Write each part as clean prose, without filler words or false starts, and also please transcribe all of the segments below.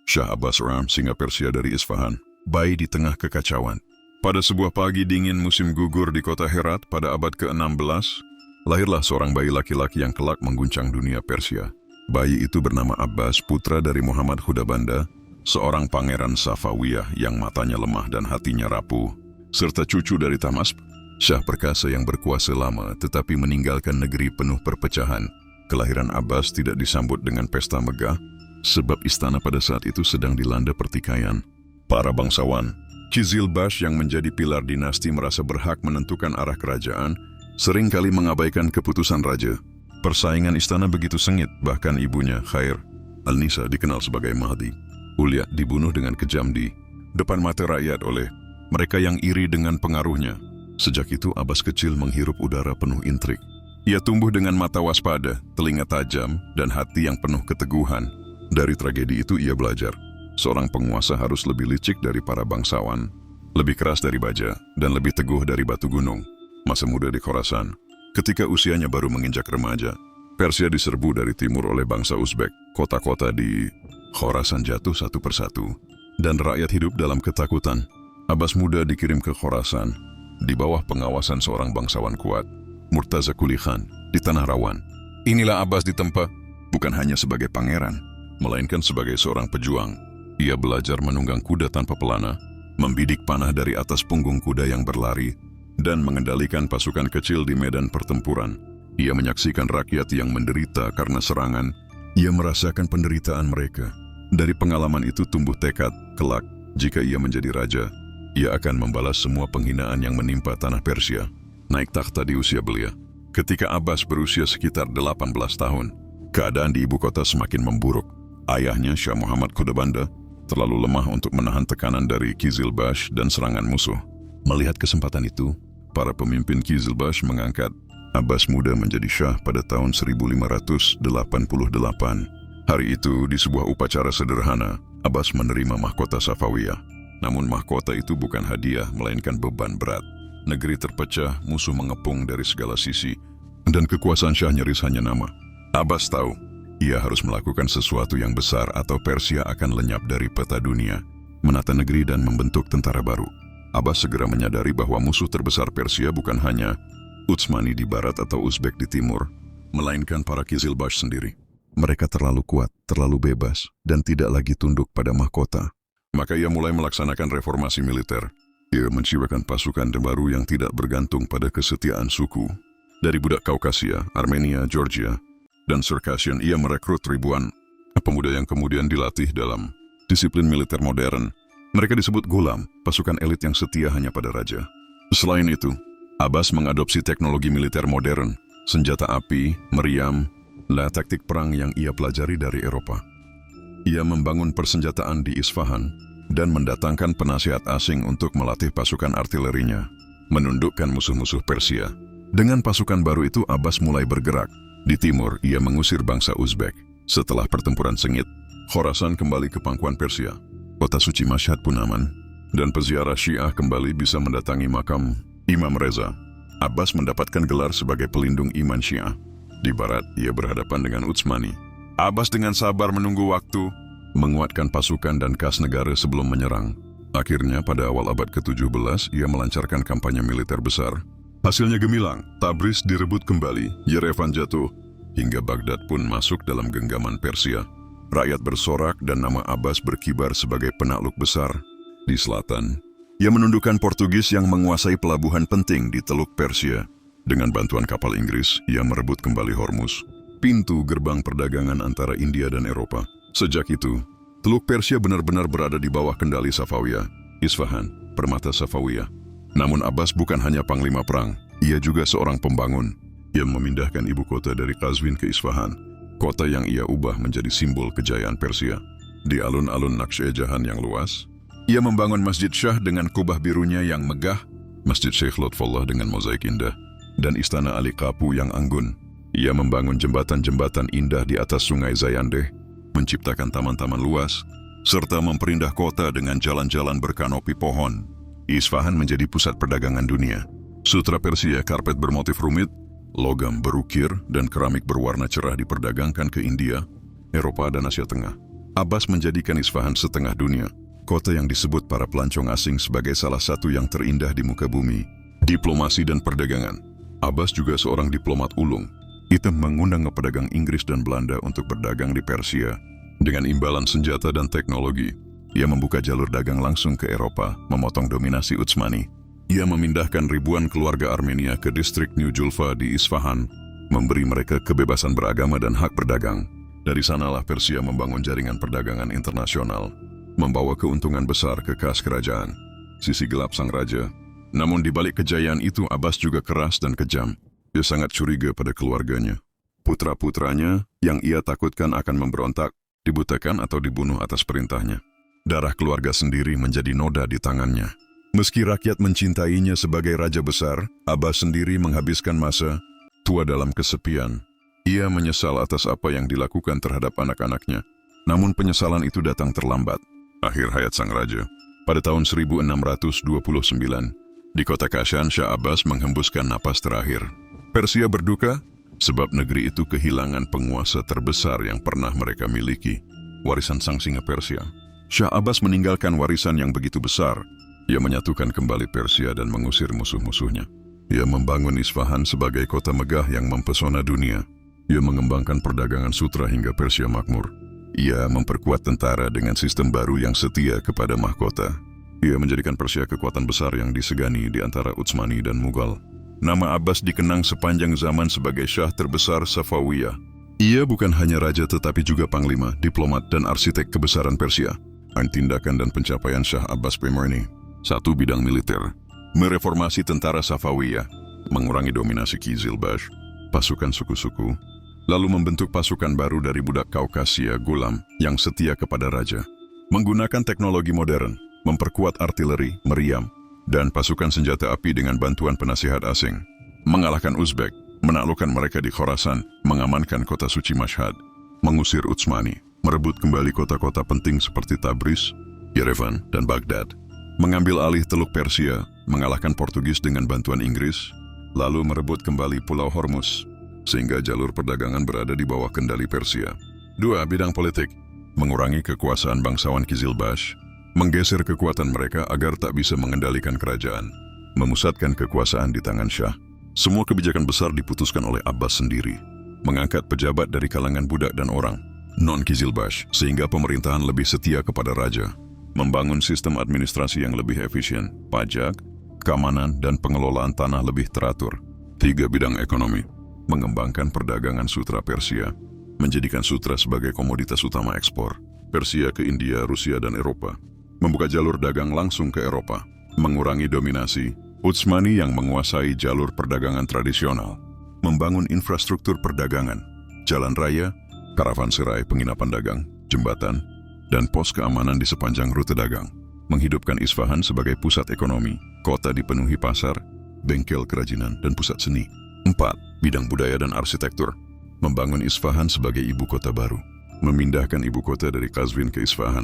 Shah Abbas Ram, singa Persia dari Isfahan, bayi di tengah kekacauan. Pada sebuah pagi dingin musim gugur di kota Herat pada abad ke-16, lahirlah seorang bayi laki-laki yang kelak mengguncang dunia Persia. Bayi itu bernama Abbas, putra dari Muhammad Khudabanda, seorang pangeran Safawiyah yang matanya lemah dan hatinya rapuh, serta cucu dari Tahmasp, Syah perkasa yang berkuasa lama tetapi meninggalkan negeri penuh perpecahan. Kelahiran Abbas tidak disambut dengan pesta megah, sebab istana pada saat itu sedang dilanda pertikaian. Para bangsawan, Qizilbash yang menjadi pilar dinasti merasa berhak menentukan arah kerajaan, seringkali mengabaikan keputusan raja. Persaingan istana begitu sengit, bahkan ibunya, Khair Al-Nisa, dikenal sebagai Mahdi Ulya, dibunuh dengan kejam di depan mata rakyat oleh mereka yang iri dengan pengaruhnya. Sejak itu Abbas kecil menghirup udara penuh intrik. Ia tumbuh dengan mata waspada, telinga tajam, dan hati yang penuh keteguhan. Dari tragedi itu ia belajar, seorang penguasa harus lebih licik dari para bangsawan, lebih keras dari baja, dan lebih teguh dari batu gunung. Masa muda di Khorasan. Ketika usianya baru menginjak remaja, Persia diserbu dari timur oleh bangsa Uzbek. Kota-kota di Khorasan jatuh satu persatu, dan rakyat hidup dalam ketakutan. Abbas muda dikirim ke Khorasan, di bawah pengawasan seorang bangsawan kuat, Murtaza Quli Khan, di Tanah Rawan. Inilah Abbas ditempa, bukan hanya sebagai pangeran, melainkan sebagai seorang pejuang. Ia belajar menunggang kuda tanpa pelana, membidik panah dari atas punggung kuda yang berlari, dan mengendalikan pasukan kecil di medan pertempuran. Ia menyaksikan rakyat yang menderita karena serangan. Ia merasakan penderitaan mereka. Dari pengalaman itu tumbuh tekad, kelak, jika ia menjadi raja, ia akan membalas semua penghinaan yang menimpa tanah Persia. Naik takhta di usia belia. Ketika Abbas berusia sekitar 18 tahun, keadaan di ibu kota semakin memburuk. Ayahnya, Syah Muhammad Khudabanda, terlalu lemah untuk menahan tekanan dari Qizilbash dan serangan musuh. Melihat kesempatan itu, para pemimpin Qizilbash mengangkat Abbas muda menjadi Syah pada tahun 1588. Hari itu, di sebuah upacara sederhana, Abbas menerima mahkota Safawiyah. Namun mahkota itu bukan hadiah, melainkan beban berat. Negeri terpecah, musuh mengepung dari segala sisi, dan kekuasaan Syah nyaris hanya nama. Abbas tahu, ia harus melakukan sesuatu yang besar atau Persia akan lenyap dari peta dunia, menata negeri dan membentuk tentara baru. Abbas segera menyadari bahwa musuh terbesar Persia bukan hanya Utsmani di barat atau Uzbek di timur, melainkan para Qizilbash sendiri. Mereka terlalu kuat, terlalu bebas, dan tidak lagi tunduk pada mahkota. Maka ia mulai melaksanakan reformasi militer. Ia menciptakan pasukan baru yang tidak bergantung pada kesetiaan suku. Dari budak Kaukasia, Armenia, Georgia, dan Circassian, ia merekrut ribuan pemuda yang kemudian dilatih dalam disiplin militer modern. Mereka disebut Ghulam, pasukan elit yang setia hanya pada raja. Selain itu, Abbas mengadopsi teknologi militer modern, senjata api, meriam, dan taktik perang yang ia pelajari dari Eropa. Ia membangun persenjataan di Isfahan dan mendatangkan penasihat asing untuk melatih pasukan artilerinya, menundukkan musuh-musuh Persia. Dengan pasukan baru itu Abbas mulai bergerak. Di timur, ia mengusir bangsa Uzbek. Setelah pertempuran sengit, Khorasan kembali ke pangkuan Persia. Kota suci Mashhad pun aman, dan peziarah Syiah kembali bisa mendatangi makam Imam Reza. Abbas mendapatkan gelar sebagai pelindung iman Syiah. Di barat, ia berhadapan dengan Utsmani. Abbas dengan sabar menunggu waktu, menguatkan pasukan dan kas negara sebelum menyerang. Akhirnya pada awal abad ke-17, ia melancarkan kampanye militer besar. Hasilnya gemilang, Tabriz direbut kembali, Yerevan jatuh, hingga Baghdad pun masuk dalam genggaman Persia. Rakyat bersorak dan nama Abbas berkibar sebagai penakluk besar. Di selatan, ia menundukkan Portugis yang menguasai pelabuhan penting di Teluk Persia. Dengan bantuan kapal Inggris, ia merebut kembali Hormuz, pintu gerbang perdagangan antara India dan Eropa. Sejak itu, Teluk Persia benar-benar berada di bawah kendali Safawiyah, Isfahan, permata Safawiyah. Namun Abbas bukan hanya panglima perang, ia juga seorang pembangun. Ia memindahkan ibu kota dari Qazvin ke Isfahan, kota yang ia ubah menjadi simbol kejayaan Persia. Di alun-alun Naqshband yang luas, ia membangun Masjid Shah dengan kubah birunya yang megah, Masjid Sheikh Lutfullah dengan mozaik indah, dan Istana Ali Qapu yang anggun. Ia membangun jembatan-jembatan indah di atas sungai Zayandeh, menciptakan taman-taman luas, serta memperindah kota dengan jalan-jalan berkanopi pohon. Isfahan menjadi pusat perdagangan dunia. Sutra Persia, karpet bermotif rumit, logam berukir, dan keramik berwarna cerah diperdagangkan ke India, Eropa, dan Asia Tengah. Abbas menjadikan Isfahan setengah dunia, kota yang disebut para pelancong asing sebagai salah satu yang terindah di muka bumi. Diplomasi dan perdagangan. Abbas juga seorang diplomat ulung. Ia mengundang pedagang Inggris dan Belanda untuk berdagang di Persia. Dengan imbalan senjata dan teknologi, ia membuka jalur dagang langsung ke Eropa, memotong dominasi Utsmani. Ia memindahkan ribuan keluarga Armenia ke distrik New Julfa di Isfahan, memberi mereka kebebasan beragama dan hak berdagang. Dari sanalah Persia membangun jaringan perdagangan internasional, membawa keuntungan besar ke kas kerajaan. Sisi gelap sang raja. Namun di balik kejayaan itu Abbas juga keras dan kejam. Dia sangat curiga pada keluarganya. Putra-putranya yang ia takutkan akan memberontak, dibutakan atau dibunuh atas perintahnya. Darah keluarga sendiri menjadi noda di tangannya. Meski rakyat mencintainya sebagai raja besar, Abbas sendiri menghabiskan masa tua dalam kesepian. Ia menyesal atas apa yang dilakukan terhadap anak-anaknya. Namun penyesalan itu datang terlambat. Akhir hayat sang raja. Pada tahun 1629, di kota Kashan, Shah Abbas menghembuskan napas terakhir. Persia berduka sebab negeri itu kehilangan penguasa terbesar yang pernah mereka miliki, warisan sang singa Persia. Shah Abbas meninggalkan warisan yang begitu besar. Ia menyatukan kembali Persia dan mengusir musuh-musuhnya. Ia membangun Isfahan sebagai kota megah yang mempesona dunia. Ia mengembangkan perdagangan sutra hingga Persia makmur. Ia memperkuat tentara dengan sistem baru yang setia kepada mahkota. Ia menjadikan Persia kekuatan besar yang disegani di antara Utsmani dan Mughal. Nama Abbas dikenang sepanjang zaman sebagai Syah terbesar Safawiyah. Ia bukan hanya raja tetapi juga panglima, diplomat, dan arsitek kebesaran Persia. Tindakan dan pencapaian Shah Abbas Pemurni. 1. Bidang militer. Mereformasi tentara Safawiyah, mengurangi dominasi Kizilbash, pasukan suku-suku, lalu membentuk pasukan baru dari budak Kaukasia Gulam yang setia kepada raja. Menggunakan teknologi modern, memperkuat artileri, meriam, dan pasukan senjata api dengan bantuan penasihat asing. Mengalahkan Uzbek, menaklukkan mereka di Khorasan, mengamankan kota suci Mashhad, mengusir Utsmani, merebut kembali kota-kota penting seperti Tabriz, Yerevan, dan Baghdad. Mengambil alih Teluk Persia, mengalahkan Portugis dengan bantuan Inggris, lalu merebut kembali Pulau Hormuz, sehingga jalur perdagangan berada di bawah kendali Persia. 2. Bidang politik. Mengurangi kekuasaan bangsawan Kizilbash, menggeser kekuatan mereka agar tak bisa mengendalikan kerajaan, memusatkan kekuasaan di tangan Syah. Semua kebijakan besar diputuskan oleh Abbas sendiri, mengangkat pejabat dari kalangan budak dan orang non-Kizilbash sehingga pemerintahan lebih setia kepada raja, membangun sistem administrasi yang lebih efisien, pajak, keamanan, dan pengelolaan tanah lebih teratur. 3. Bidang ekonomi. Mengembangkan perdagangan sutra Persia, menjadikan sutra sebagai komoditas utama ekspor Persia ke India, Rusia, dan Eropa. Membuka jalur dagang langsung ke Eropa, mengurangi dominasi Utsmani yang menguasai jalur perdagangan tradisional, membangun infrastruktur perdagangan, jalan raya, karavanserai, penginapan dagang, jembatan, dan pos keamanan di sepanjang rute dagang. Menghidupkan Isfahan sebagai pusat ekonomi, kota dipenuhi pasar, bengkel kerajinan, dan pusat seni. 4. Bidang budaya dan arsitektur. Membangun Isfahan sebagai ibu kota baru, memindahkan ibu kota dari Qazvin ke Isfahan,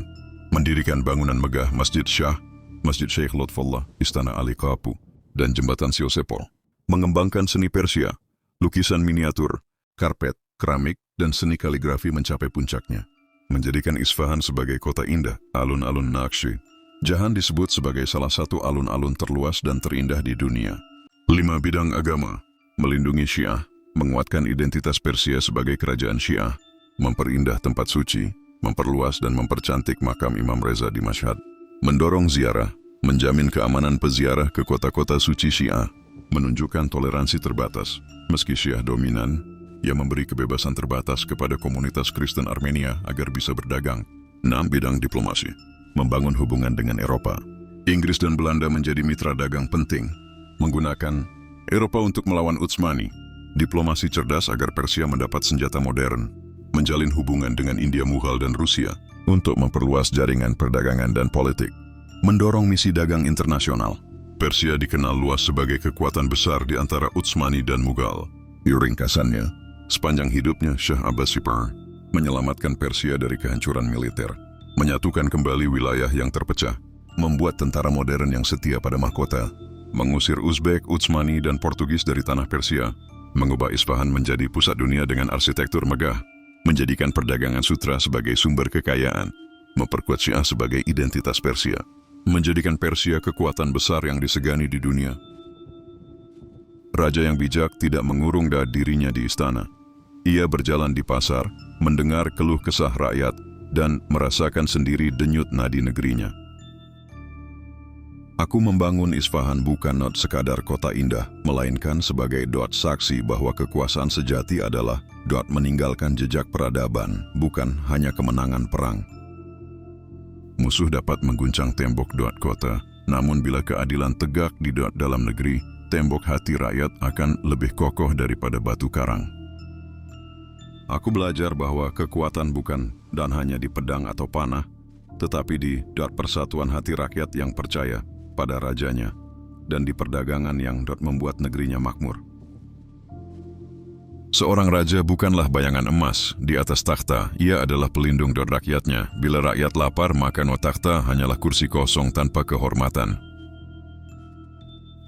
mendirikan bangunan megah Masjid Shah, Masjid Sheikh Lutfullah, Istana Ali Qapu, dan Jembatan Siosepol. Mengembangkan seni Persia, lukisan miniatur, karpet, keramik, dan seni kaligrafi mencapai puncaknya. Menjadikan Isfahan sebagai kota indah, alun-alun Naqshi. Jahan disebut sebagai salah satu alun-alun terluas dan terindah di dunia. 5. Bidang agama. Melindungi Syiah, menguatkan identitas Persia sebagai kerajaan Syiah, memperindah tempat suci, memperluas dan mempercantik makam Imam Reza di Mashhad, mendorong ziarah, menjamin keamanan peziarah ke kota-kota suci Syiah, menunjukkan toleransi terbatas. Meski Syiah dominan, ia memberi kebebasan terbatas kepada komunitas Kristen Armenia agar bisa berdagang. 6. Bidang diplomasi. Membangun hubungan dengan Eropa. Inggris dan Belanda menjadi mitra dagang penting, menggunakan Eropa untuk melawan Utsmani. Diplomasi cerdas agar Persia mendapat senjata modern, menjalin hubungan dengan India, Mughal, dan Rusia untuk memperluas jaringan perdagangan dan politik. Mendorong misi dagang internasional. Persia dikenal luas sebagai kekuatan besar di antara Utsmani dan Mughal. Ringkasannya, sepanjang hidupnya Shah Abbas menyelamatkan Persia dari kehancuran militer, menyatukan kembali wilayah yang terpecah, membuat tentara modern yang setia pada mahkota, mengusir Uzbek, Utsmani, dan Portugis dari tanah Persia, mengubah Isfahan menjadi pusat dunia dengan arsitektur megah, menjadikan perdagangan sutra sebagai sumber kekayaan, memperkuat Syiah sebagai identitas Persia, menjadikan Persia kekuatan besar yang disegani di dunia. Raja yang bijak tidak mengurung dirinya di istana. Ia berjalan di pasar, mendengar keluh kesah rakyat, dan merasakan sendiri denyut nadi negerinya. Aku membangun Isfahan bukan sekadar kota indah, melainkan sebagai saksi bahwa kekuasaan sejati adalah meninggalkan jejak peradaban, bukan hanya kemenangan perang. Musuh dapat mengguncang tembok kota, namun bila keadilan tegak di dalam negeri, tembok hati rakyat akan lebih kokoh daripada batu karang. Aku belajar bahwa kekuatan bukan dan hanya di pedang atau panah, tetapi di persatuan hati rakyat yang percaya pada rajanya dan di perdagangan yang membuat negerinya makmur. Seorang raja bukanlah bayangan emas di atas takhta, ia adalah pelindung rakyatnya. Bila rakyat lapar, maka takhta hanyalah kursi kosong tanpa kehormatan.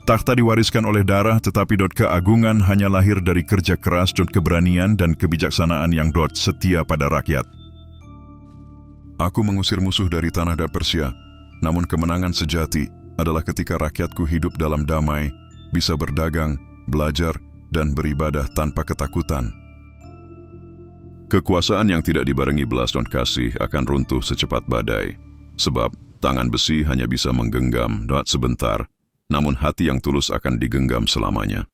Takhta diwariskan oleh darah, tetapi keagungan hanya lahir dari kerja keras, keberanian dan kebijaksanaan yang setia pada rakyat. Aku mengusir musuh dari tanah Persia, namun kemenangan sejati adalah ketika rakyatku hidup dalam damai, bisa berdagang, belajar, dan beribadah tanpa ketakutan. Kekuasaan yang tidak dibarengi belas kasih akan runtuh secepat badai, sebab tangan besi hanya bisa menggenggam sebentar, namun hati yang tulus akan digenggam selamanya.